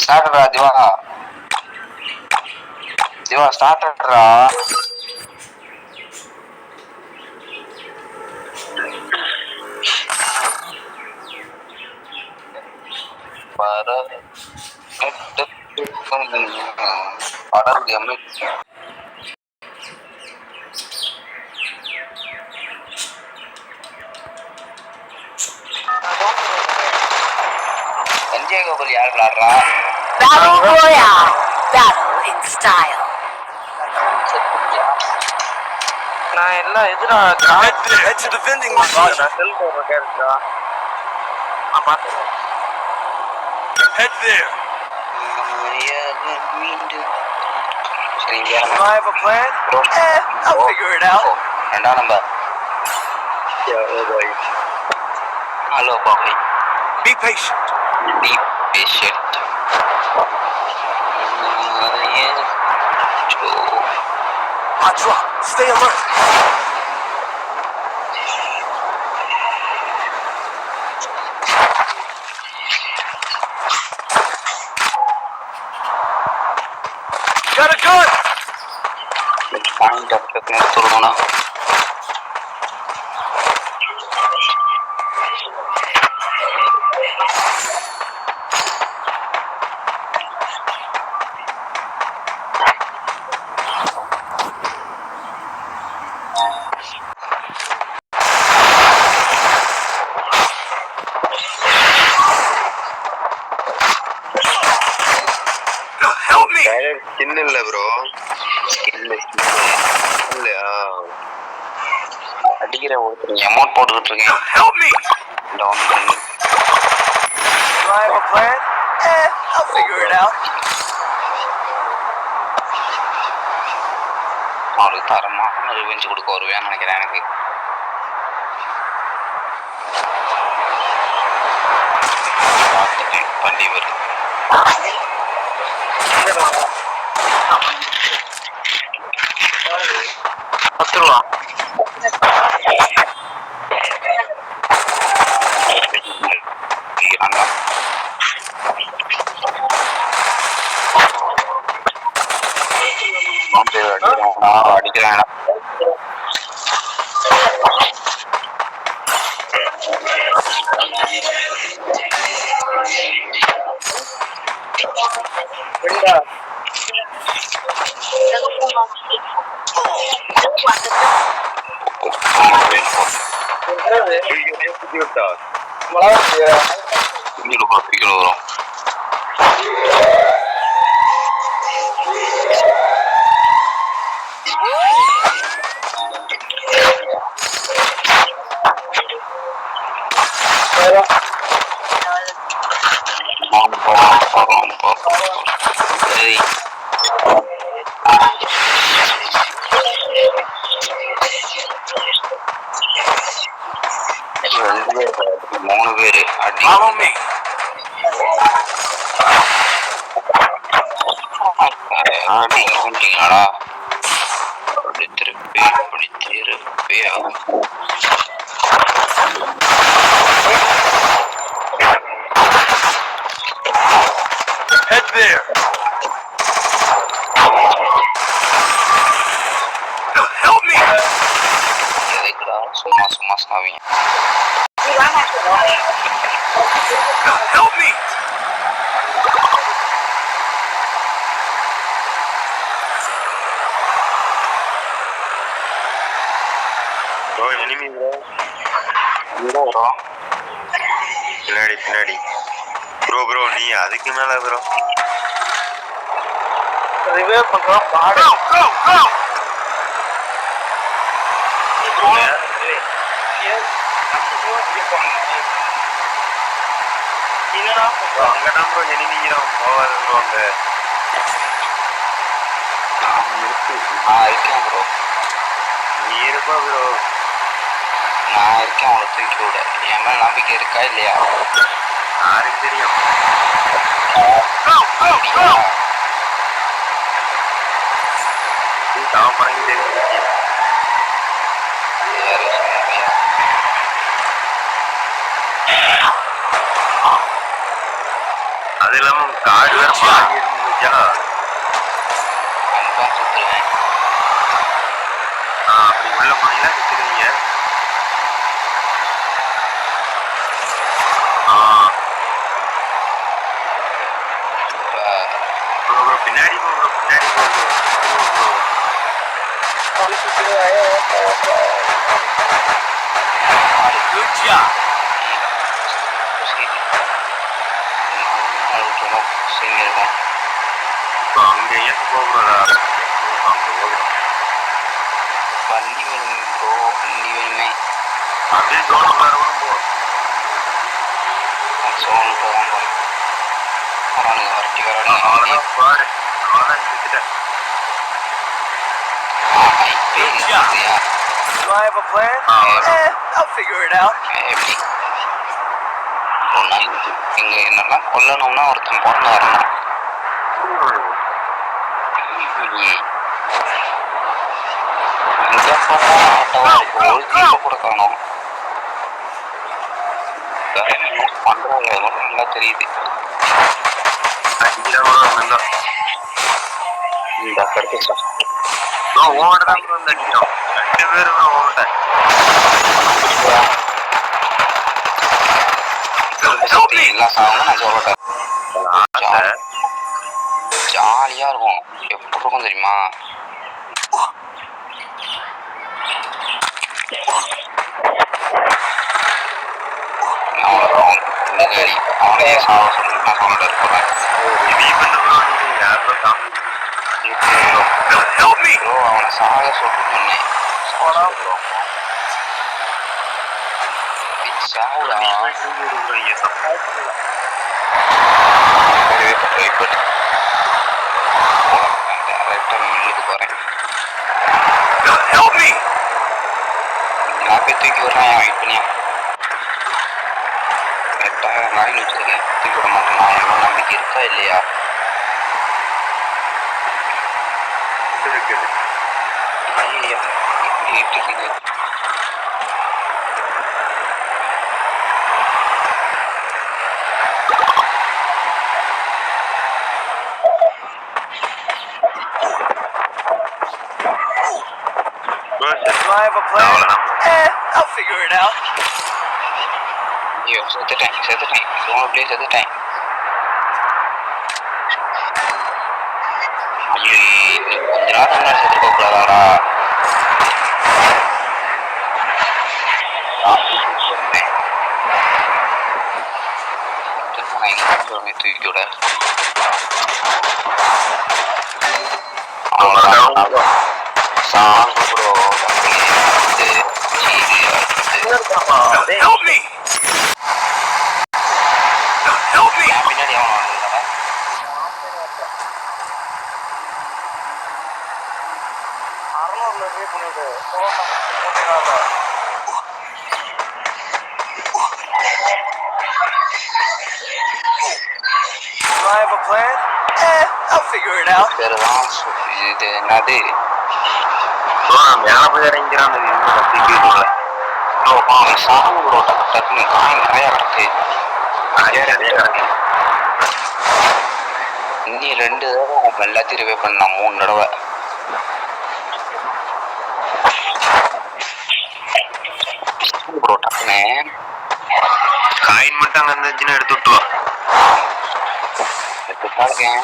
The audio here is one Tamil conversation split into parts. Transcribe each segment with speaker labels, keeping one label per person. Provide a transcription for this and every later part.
Speaker 1: ஸ்டார்டரா திவா, திவா ஸ்டார்டரா. சஞ்சய் கோகுல் யார் விளையாடுறா?
Speaker 2: Battle Royale. Battle in style.
Speaker 1: நான் எல்லாம் எதுனா
Speaker 3: head to the vending machine.
Speaker 1: நான் செல் போடுற கேரக்டரா.
Speaker 3: Head there. I have a plan. I'll figure it out.
Speaker 1: ரெண்டாம் number. Hello boy.
Speaker 3: Be patient.
Speaker 1: Be patient.
Speaker 3: I drop. Stay alert. Got a gun.
Speaker 1: Find up the turuna.
Speaker 3: Help me.
Speaker 1: Skill இல்ல bro. Skill இல்லையா? அடிக்கிற ஒருத்தர் அமௌண்ட் போட்டுக்கிட்டு இருக்கேன்.
Speaker 3: Help me.
Speaker 1: டவுன் பண்ணி.
Speaker 3: Do I have a plan? I'll figure it out.
Speaker 1: அவளுக்கு தரமான ரிவெஞ்ச் கொடுக்க வருவேன்னு நினைக்கிறேன் எனக்கு. பார்த்துட்டேன் வண்டி வருது. 10 ரூபா. அடிக்கிறேன். வரும். மூணு பேரு
Speaker 3: Follow me.
Speaker 1: அடிங்களா? அப்படி திருப்பி இப்படி திருப்பி
Speaker 3: Head there. Help me.
Speaker 1: எதுக்குடா சும்மா சும்மா சாவிங்க.
Speaker 3: Help me.
Speaker 1: bro enemy bro. bro பின்னாடி bro நீ அதுக்கு மேல bro ரிவைவ் பண்றோம் பாடு.
Speaker 3: Go.
Speaker 1: அங்க நம்ம எனிமிக்கிறோம் போவாது bro. அங்க நான் இருக்கேன் bro. நீ இருப்பா bro. நான் இருக்கேன். அவளை தூக்கி விட என் மேல நம்பிக்கை இருக்கா இல்லையா? யாருக்கு தெரியும்? பறங்கி தெரியும். அது இல்லாம
Speaker 3: காடு வேற பாதி இருந்துச்சா
Speaker 1: கன்ஃபார்ம் சுத்துருவேன்.
Speaker 3: அப்படி உள்ள போனீங்கன்னா சுத்துருவீங்க. பின்னாடி அங்க ஏன் போகிறதா அங்க போகிறோம்.
Speaker 1: வண்டி வேணும் ப்ரோ, வண்டி வேணுமே.
Speaker 3: அப்படியே ஜோன் வேறவும் போ.
Speaker 1: சோனுக்கு தான் போகிறேன். வரானுங்க, வரட்டி வரானுங்க.
Speaker 3: அவ்வளோதான் பாரு, அவ்வளோதான் நிறுத்திட்டேன்.
Speaker 1: இப்படியா?
Speaker 3: Do I have a plan? I'll figure it out.
Speaker 1: எப்படி இங்க என்னெல்லாம் கொல்லணும்னா ஒருத்தன் பிறந்து வரணும். கூட காணும் பண்றாங்க நல்லா தெரியுது. இந்த கருத்து
Speaker 3: ஓடதான் அடிக்கிறோம் 2 பேரும் ஓட
Speaker 1: எல்லாம் சாங்க. நான் சொல்லட்டேன், ஜாலியா இருக்கும். எப்படி இருக்கும் தெரியுமா? அவனையே சாவ சொல்லி நான் சொல்லிட்டு இருக்கிறேன். அவனை சாக சொல்லணும்னே சாவுடா. ட்ரை பண்ணு, டேரக்டா மில்லுக்கு போறேன். நான் போய் தூக்கி விடுறேன். வெயிட் பண்ணியா கரெக்டாக லைன் வச்சிருக்கேன். தூக்கி விட மாட்டேன். நான் எவ்வளோ நம்பிக்கை இருக்கா இல்லையா?
Speaker 3: இருக்குது
Speaker 1: இப்படி இருக்குது.
Speaker 3: Do I have a plan? I'll figure it out.
Speaker 1: ஐயோ செத்துட்டேன் அப்படியே செத்துட்டேன். ஐயோ கொஞ்ச நேரம் முன்னாடி செத்துக்க கூடாதாடா. தூக்கி விட song bro.
Speaker 3: Help me! Help me!
Speaker 1: பின்னாடி அவன் வந்தா
Speaker 3: Do I have a plan? I'll figure it out.
Speaker 1: பேருதான் இது என்னது?
Speaker 3: மேல போய் இறங்கிறான்.
Speaker 1: Song bro. டக்குன்னு காய் நிறையா கிடக்கு. இன்னி 2 தடவை எல்லாத்தையும் ரிவே பண்ணலாம். 3 தடவை ப்ரோ. டக்குன்னு
Speaker 3: காயின் மட்டும் அங்க இருந்துச்சுன்னா எடுத்து விட்டுவா.
Speaker 1: எடுத்துதான் இருக்கேன்.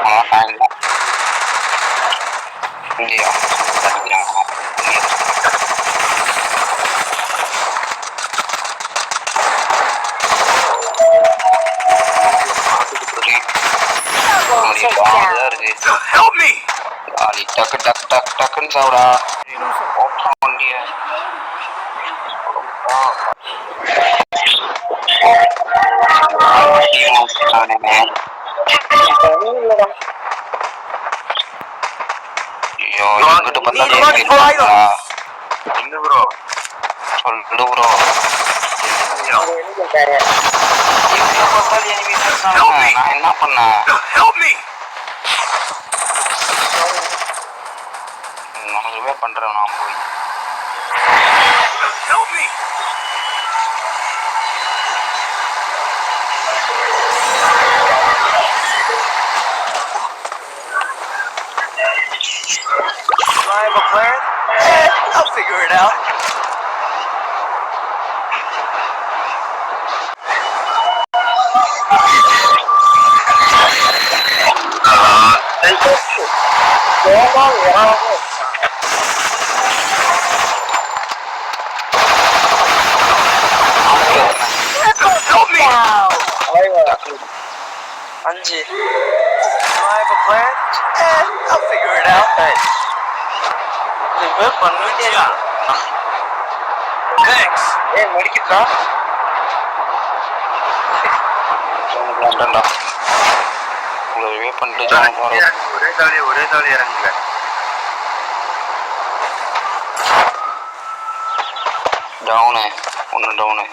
Speaker 1: அவ்வளோதான் காயின் தான். இங்கேயா தடுக்கிறாங்க.
Speaker 3: Help me!
Speaker 1: டக்குன்னு சாவுடா. வண்டிய ஐயோ எங்கிட்ட பார்த்தா
Speaker 3: எங்க ப்ரோ
Speaker 1: சொல்லு ப்ரோ. நான் என்ன பண்ணேன்?
Speaker 3: Help me!
Speaker 1: உனக்கு பண்றேன் நான் போய்.
Speaker 3: Help me!
Speaker 2: Down.
Speaker 3: 5. Do I have a plan? I'll figure it out. Thanks.
Speaker 1: மெடிக்கிட்டா உங்களை பண்ணிட்டு ஜாயின் போகிறோம்.
Speaker 3: ஒரே தாலி இறங்குங்க.
Speaker 1: டவுனு ஒன்று டவுனு.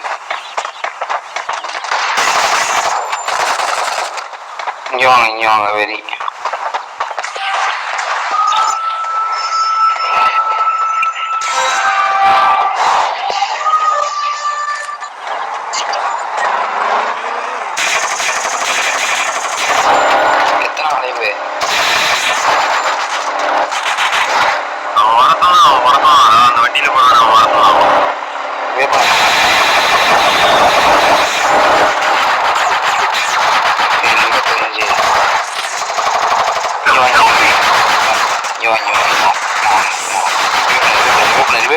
Speaker 1: இங்கே வாங்க வெரி. எத்தனை அலைவு
Speaker 3: அந்த வண்டியில போறான்.
Speaker 1: ரிவே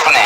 Speaker 1: பண்ணு